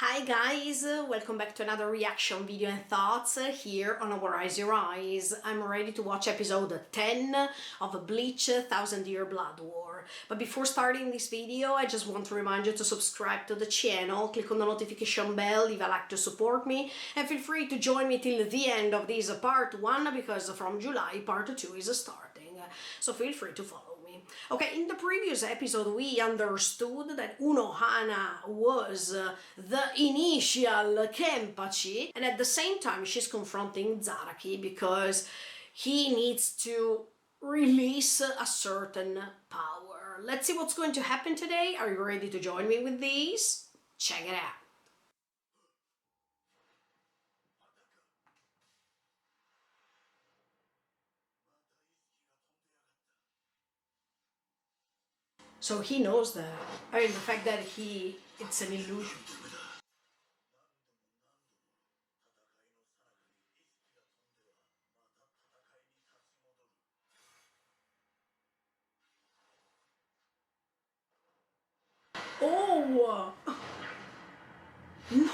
Hi guys, welcome back to another reaction video and thoughts here on Our Eyes Your Eyes. I'm ready to watch episode 10 of Bleach 1000 Year Blood War. But before starting this video, I just want to remind you to subscribe to the channel, click on the notification bell, leave a like to support me, and feel free to join me till the end of this part 1 because from July part 2 is starting. So feel free to follow me. Okay, in the previous episode we understood that Unohana was the initial Kenpachi, and at the same time she's confronting Zaraki because he needs to release a certain power. Let's see what's going to happen today. Are you ready to join me with these? Check it out. So he knows that. I mean, the fact that it's an illusion. Oh! No way!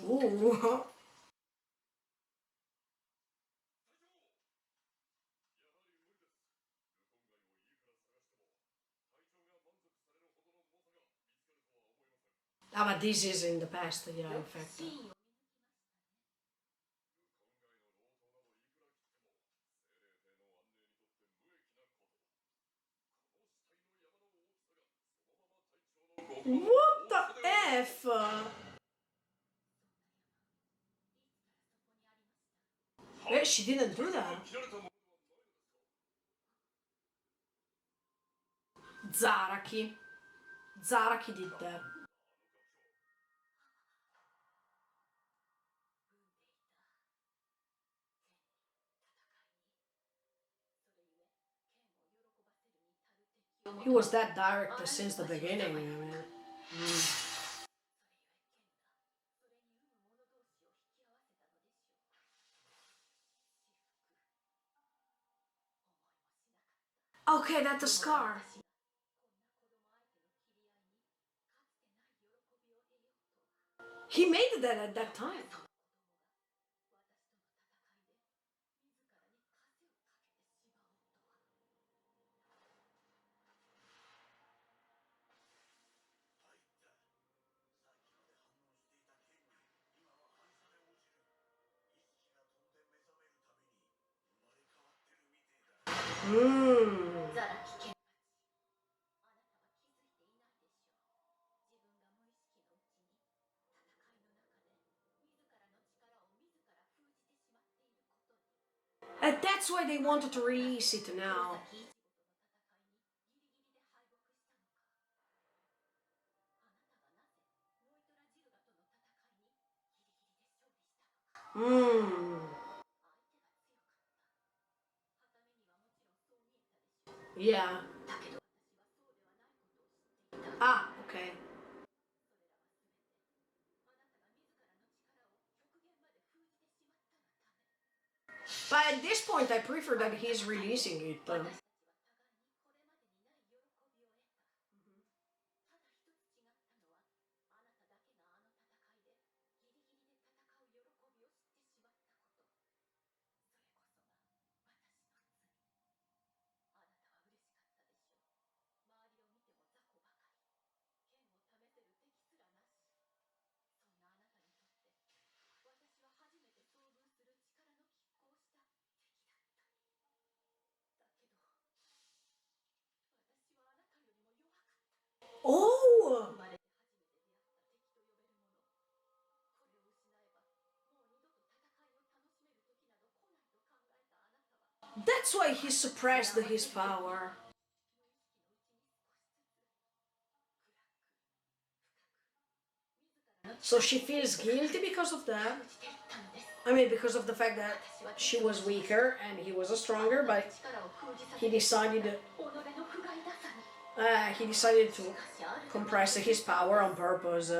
Ooh. Ah, but this is in the past, yeah, in fact. What the F? She didn't do that. Zaraki. Zaraki did that. He was that direct since the beginning, I mean. Okay, that's a scar. He made that at that time. And that's why they wanted to release it now. Yeah. Ah, okay. But at this point, I prefer that he's releasing it. Oh! That's why he suppressed his power. So she feels guilty because of that. I mean, because of the fact that she was weaker and he was stronger, but he decided He decided to compress his power on purpose.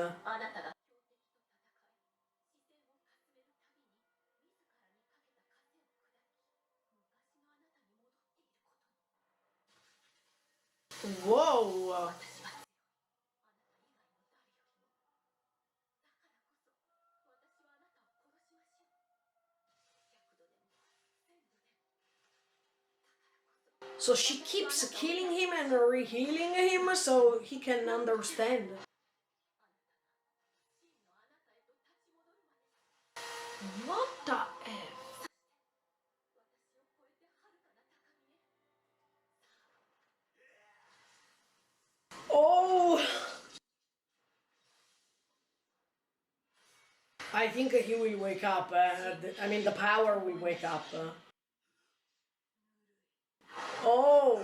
Whoa! So she keeps killing him and re-healing him so he can understand. What the F? Oh! I think he will wake up. I mean, the power will wake up. Oh!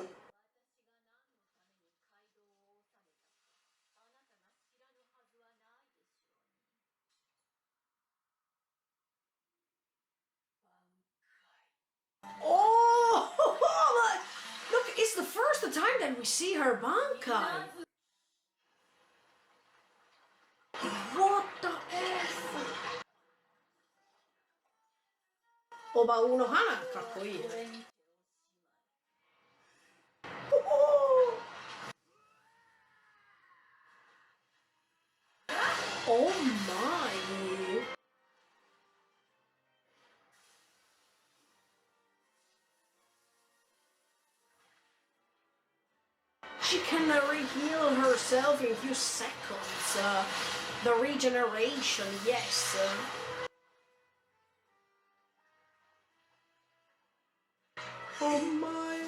Oh! Look, it's the first time that we see her Bankai. What the F? おばうの花かっこいい。Oh, oh my! She can re-heal herself in a few seconds. The regeneration, yes. Oh my!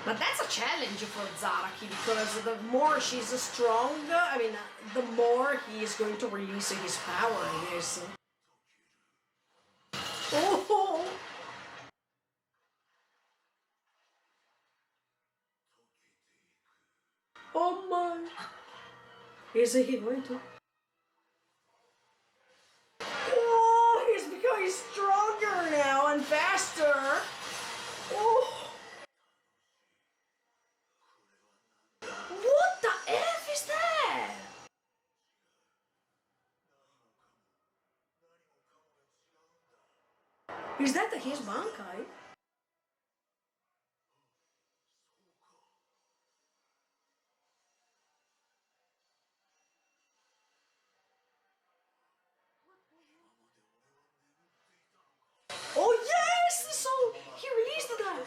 But that's a challenge for Zaraki because the more she's strong, I mean, the more he is going to release his power, I guess. Oh! Oh my! Is he going to? Oh, he's becoming stronger now and faster. Oh! What the F is that? Is that his Bankai? Oh yes! So he released that.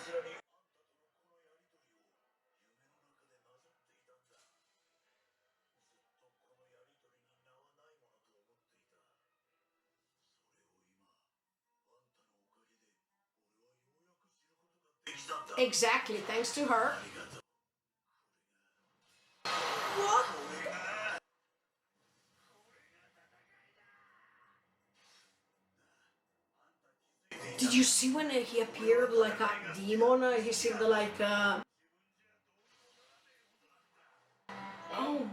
Exactly, thanks to her. What? Did you see when he appeared like a demon? He seemed like oh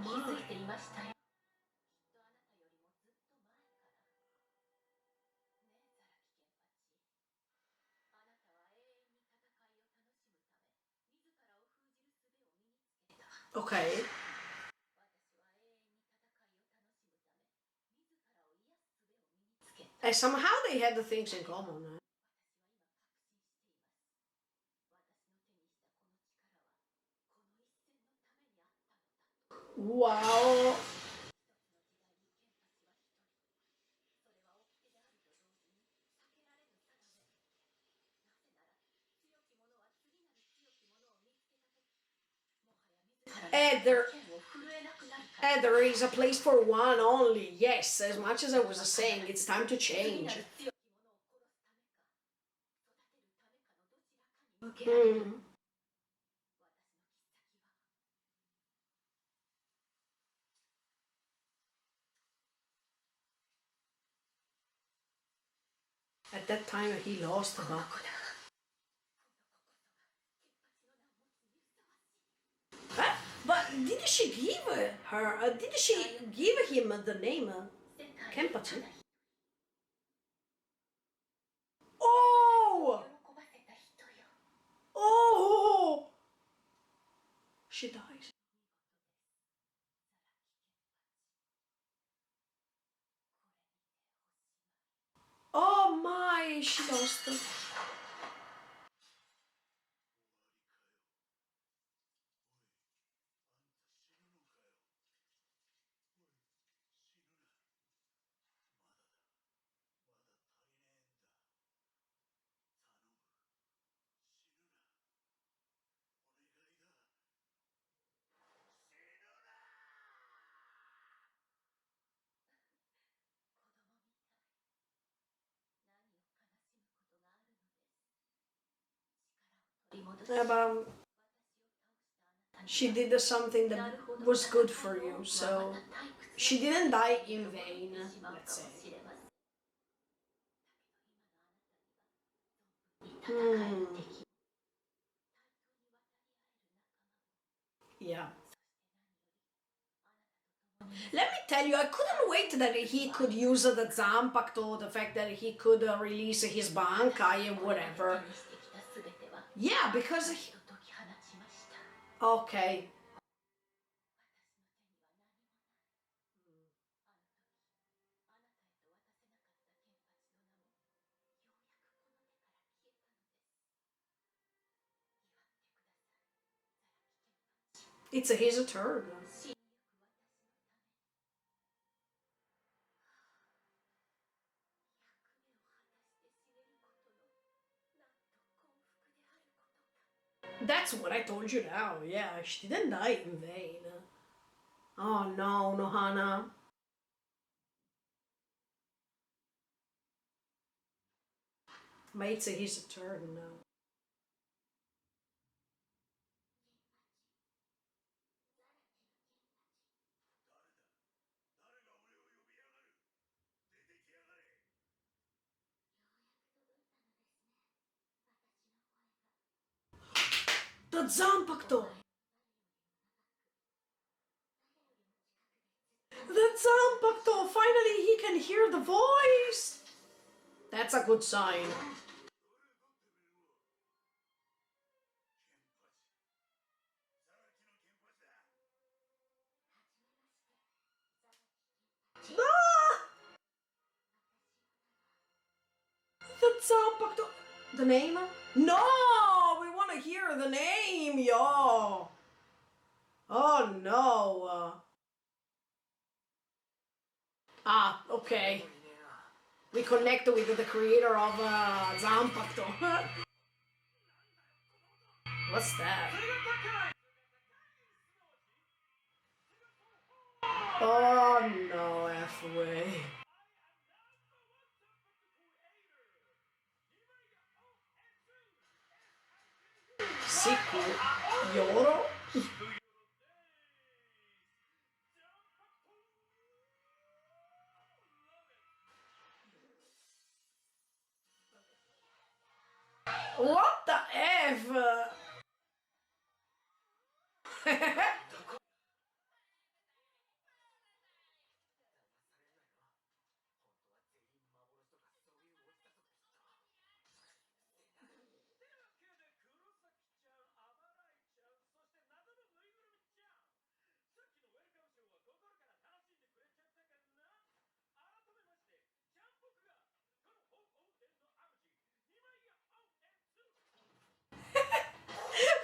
my. Okay. And somehow they had the things in common. Wow. And there is a place for one only. Yes, as much as I was saying, it's time to change. Hmm. At that time, he lost, but did she give her? Did she give him the name Kenpachi? Oh! Oh! She dies. Oh my, she lost. Yeah, but she did something that was good for you, so she didn't die in vain, let's say. Hmm. Yeah. Let me tell you, I couldn't wait that he could use the Zampacto, the fact that he could release his Bankai and whatever. Yeah, because okay. It's his turn. That's what I told you now, yeah, she didn't die in vain. Oh no, Nohana. But it's his turn now. The Zampacto! The Zampacto! Finally he can hear the voice! That's a good sign. Ah! The Zampacto! The name? No! We want to hear the name, yo! Oh no! Ah, okay. We connect with the creator of Zampacto. What's that? Oh no, halfway. Siku Yoro? What the F?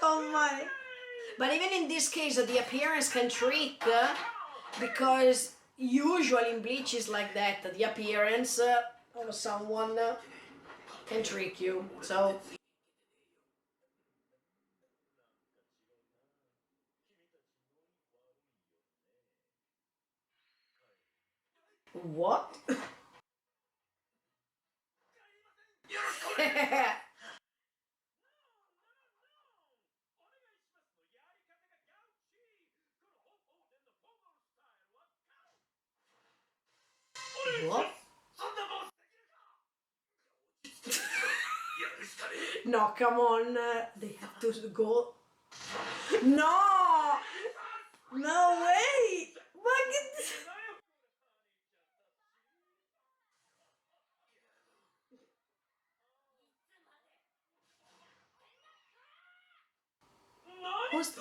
Oh my. But even in this case, the appearance can trick because usually in Bleach is like that. The appearance of someone can trick you. So. What? What? No, come on. They have to go. No! No way! Who's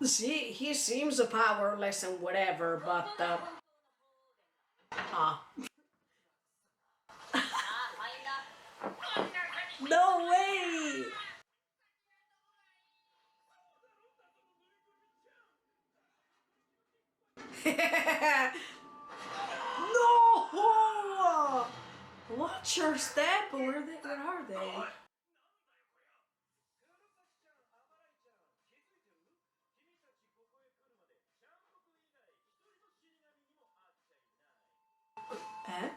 See, he seems powerless and whatever, but ah, no way! No! Watch your step. Where are they? Eh?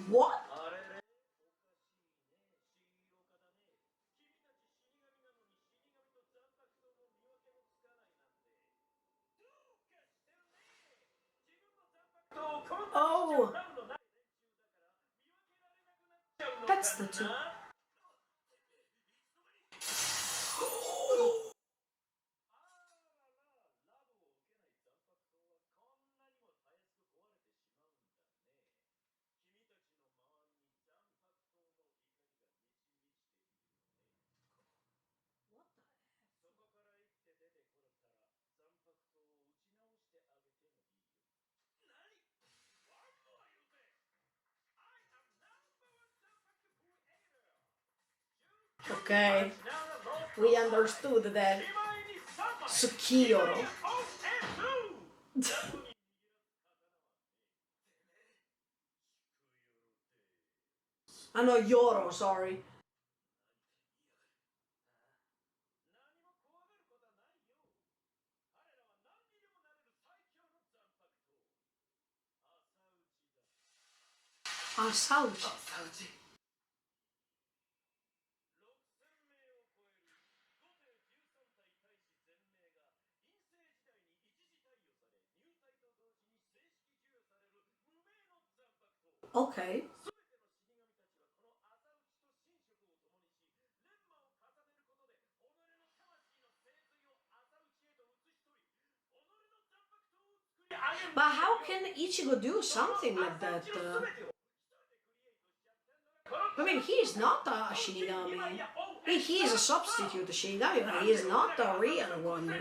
What? Oh, that's the two. What the F? Okay, we understood that. Tsukiyoro. I know Yoro, sorry. Asauchi. Okay. But how can Ichigo do something like that? I mean, he is not a Shinigami. He is a substitute Shinigami, but he is not a real one.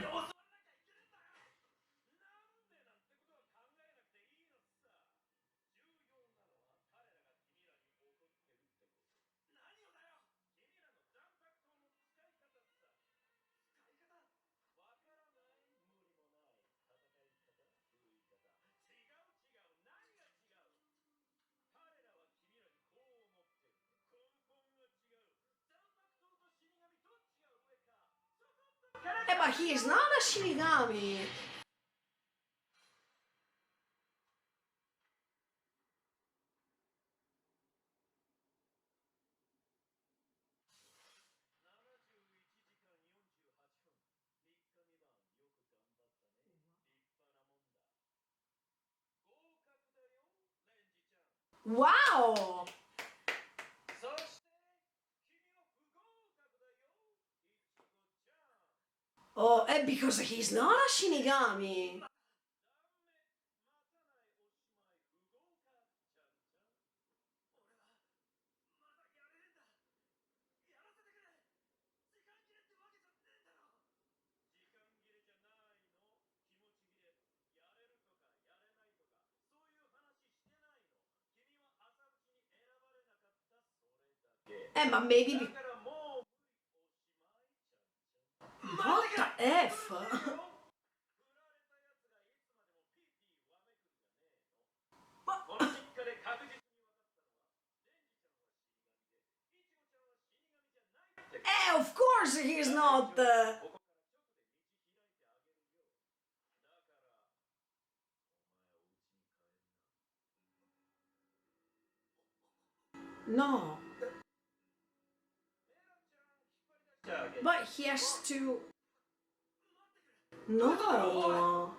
But he is not a Shinigami. Wow! Oh, and because he's not a Shinigami. But maybe. What the F? Of course he's not. No. But he has to. No.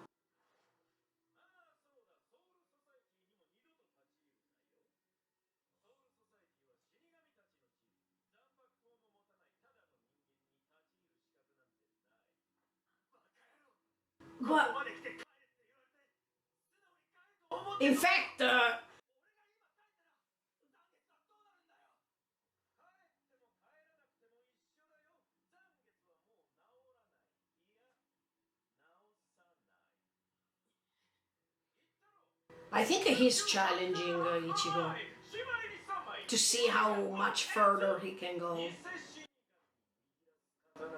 But in fact, I think he's challenging Ichigo to see how much further he can go.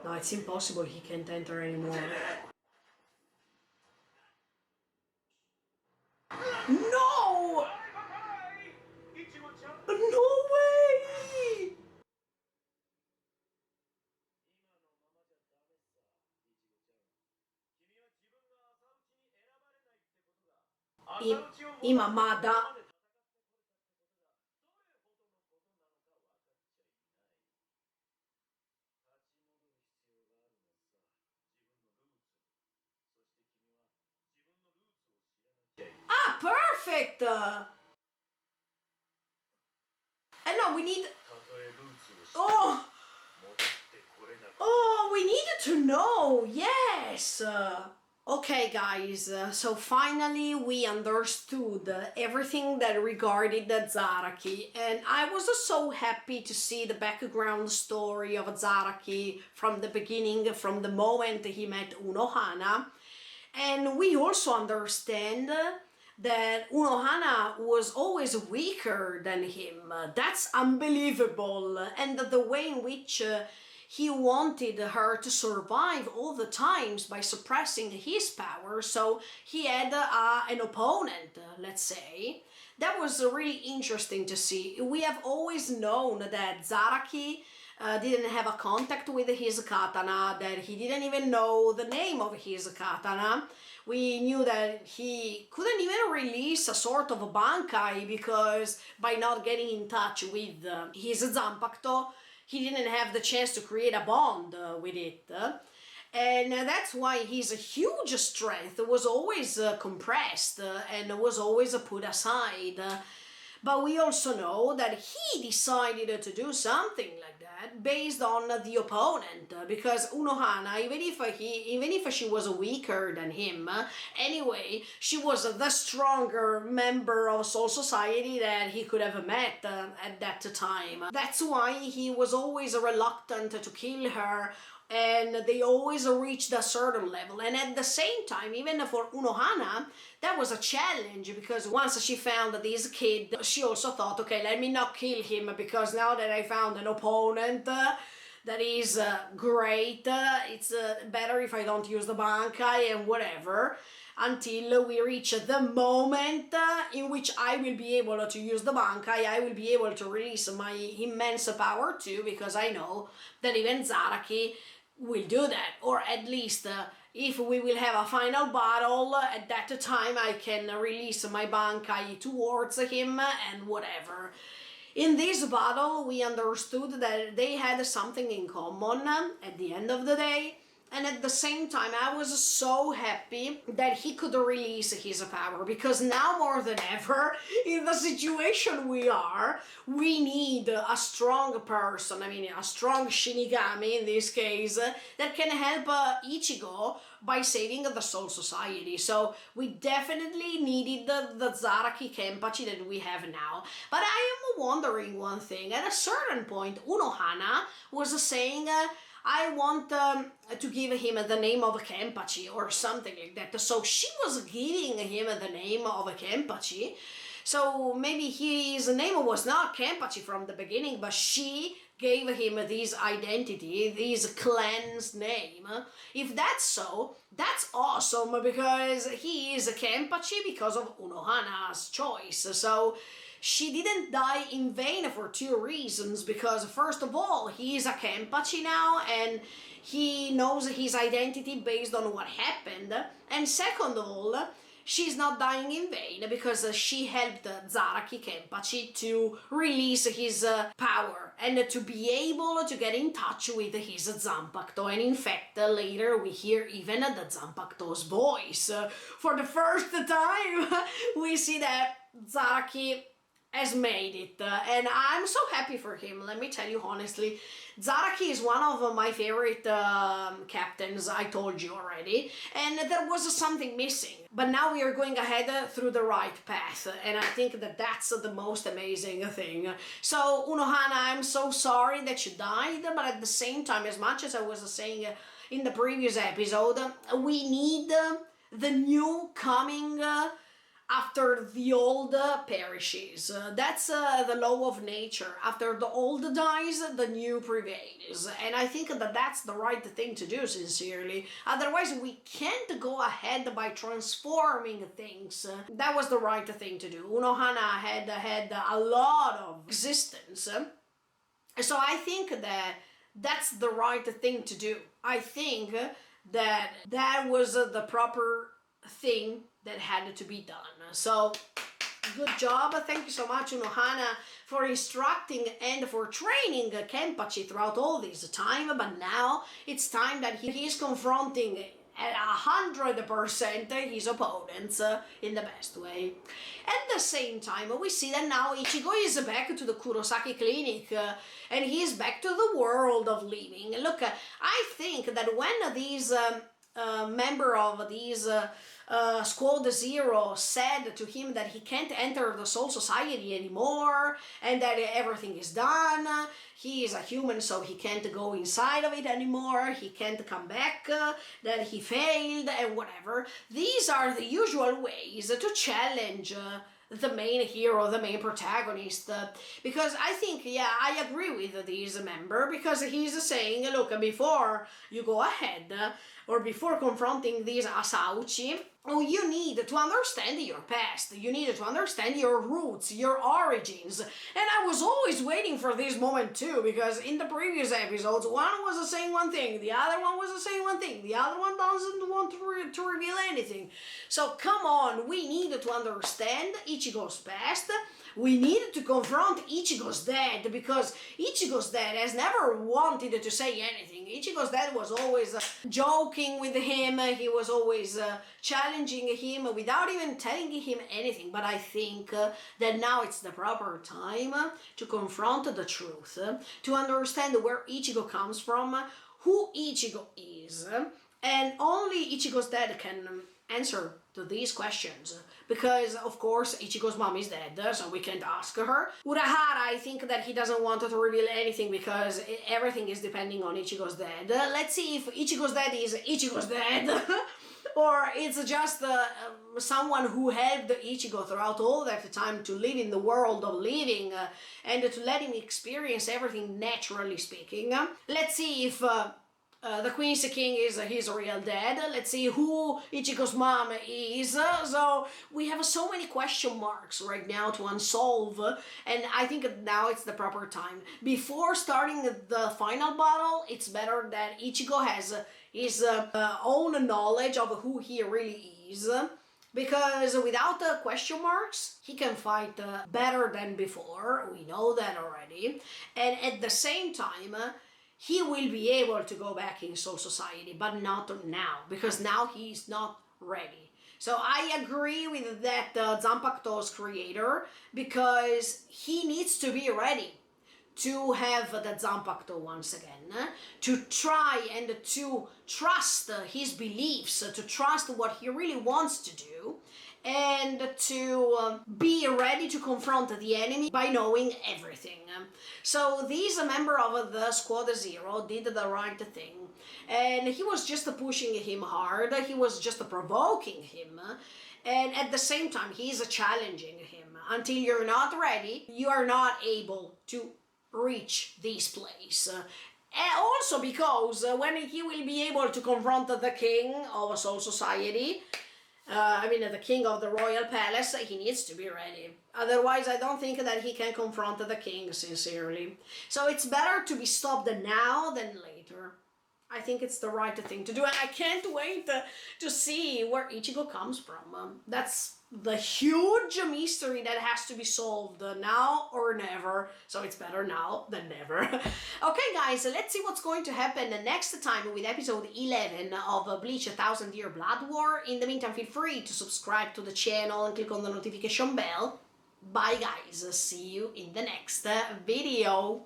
No, it's impossible, he can't enter anymore. No! No way! Imamada. Ah, perfect! And no, we need... Oh! Oh, we needed to know, yes! Okay guys, so finally we understood everything that regarded Zaraki, and I was so happy to see the background story of Zaraki from the beginning, from the moment he met Unohana. And we also understand that Unohana was always weaker than him. That's unbelievable. And the way in which he wanted her to survive all the times by suppressing his power, so he had an opponent, let's say. That was really interesting to see. We have always known that Zaraki didn't have a contact with his katana, that he didn't even know the name of his katana. We knew that he couldn't even release a sort of a bankai because by not getting in touch with his Zanpakuto, he didn't have the chance to create a bond with it. And that's why his huge strength was always compressed and was always put aside. But we also know that he decided to do something like that based on the opponent, because Unohana, even if she was weaker than him, anyway, she was the stronger member of Soul Society that he could have met at that time. That's why he was always reluctant to kill her, and they always reached a certain level. And at the same time, even for Unohana, that was a challenge, because once she found this kid, she also thought, okay, let me not kill him, because now that I found an opponent that is great, it's better if I don't use the Bankai and whatever, until we reach the moment in which I will be able to use the Bankai, I will be able to release my immense power too, because I know that even Zaraki will do that, or at least if we will have a final battle, at that time I can release my Bankai towards him and whatever. In this battle we understood that they had something in common at the end of the day, and at the same time I was so happy that he could release his power, because now more than ever, in the situation we are, we need a strong person, I mean a strong Shinigami in this case, that can help Ichigo by saving the Soul Society. So we definitely needed the Zaraki Kenpachi that we have now. But I am wondering one thing. At a certain point, Unohana was saying, I want to give him the name of a Kenpachi or something like that. So she was giving him the name of a Kenpachi. So maybe his name was not Kenpachi from the beginning, but she gave him this identity, this clan's name. If that's so, that's awesome, because he is a Kenpachi because of Unohana's choice. So she didn't die in vain for two reasons, because first of all, he is a Kenpachi now, and he knows his identity based on what happened, and second of all, she's not dying in vain because she helped Zaraki Kenpachi to release his power and to be able to get in touch with his Zanpakuto. And in fact, later we hear even the Zanpakuto's voice. For the first time, we see that Zaraki has made it, and I'm so happy for him, let me tell you honestly. Zaraki is one of my favorite captains, I told you already, and there was something missing. But now we are going ahead through the right path, and I think that that's the most amazing thing. So Unohana, I'm so sorry that you died, but at the same time, as much as I was saying in the previous episode, we need the new coming after the old perishes. That's the law of nature. After the old dies, the new prevails. And I think that that's the right thing to do, sincerely. Otherwise, we can't go ahead by transforming things. That was the right thing to do. Unohana had a lot of existence. So I think that that's the right thing to do. I think that that was the proper thing that had to be done. So good job. Thank you so much, Unohana, for instructing and for training Kenpachi throughout all this time. But now it's time that he is confronting at 100% his opponents in the best way. At the same time, we see that now Ichigo is back to the Kurosaki clinic and he is back to the world of living. Look, I think that when these member of these Squad Zero said to him that he can't enter the Soul Society anymore and that everything is done, he is a human so he can't go inside of it anymore, he can't come back, that he failed and whatever. These are the usual ways to challenge the main hero, the main protagonist, because I think, yeah, I agree with this member, because he's saying, look, before you go ahead, or before confronting these Asauchi, oh, you need to understand your past, you need to understand your roots, your origins. And I was always waiting for this moment too, because in the previous episodes, one was saying one thing, the other one was saying one thing, the other one doesn't want to reveal anything. So come on, we need to understand Ichigo's past. We needed to confront Ichigo's dad, because Ichigo's dad has never wanted to say anything. Ichigo's dad was always joking with him, he was always challenging him without even telling him anything. But I think that now it's the proper time to confront the truth, to understand where Ichigo comes from, who Ichigo is, and only Ichigo's dad can answer to these questions, because of course Ichigo's mom is dead, so we can't ask her. Urahara, I think that he doesn't want to reveal anything because everything is depending on Ichigo's dad. Let's see if Ichigo's dad is Ichigo's dad or it's just someone who helped Ichigo throughout all that time to live in the world of living and to let him experience everything naturally speaking. Let's see if the Queen's King is his real dad. Let's see who Ichigo's mom is. So we have so many question marks right now to unsolve, and I think now it's the proper time. Before starting the final battle, it's better that Ichigo has his own knowledge of who he really is. Because without the question marks, he can fight better than before. We know that already. And at the same time, he will be able to go back in Soul Society, but not now, because now he's not ready. So I agree with that Zanpakuto's creator, because he needs to be ready to have the Zanpakuto once again, to try and to trust his beliefs, to trust what he really wants to do, and to be ready to confront the enemy by knowing everything. So this member of the Squad Zero did the right thing, and he was just pushing him hard, he was just provoking him, and at the same time he's challenging him. Until you're not ready, you are not able to reach this place. And also because when he will be able to confront the king of Soul Society, the king of the royal palace, he needs to be ready. Otherwise, I don't think that he can confront the king, sincerely. So it's better to be stopped now than later. I think it's the right thing to do, and I can't wait to see where Ichigo comes from. That's the huge mystery that has to be solved now or never, so it's better now than never. Okay guys, let's see what's going to happen next time with episode 11 of Bleach 1000 Year Blood War. In the meantime, feel free to subscribe to the channel and click on the notification bell. Bye guys, see you in the next video.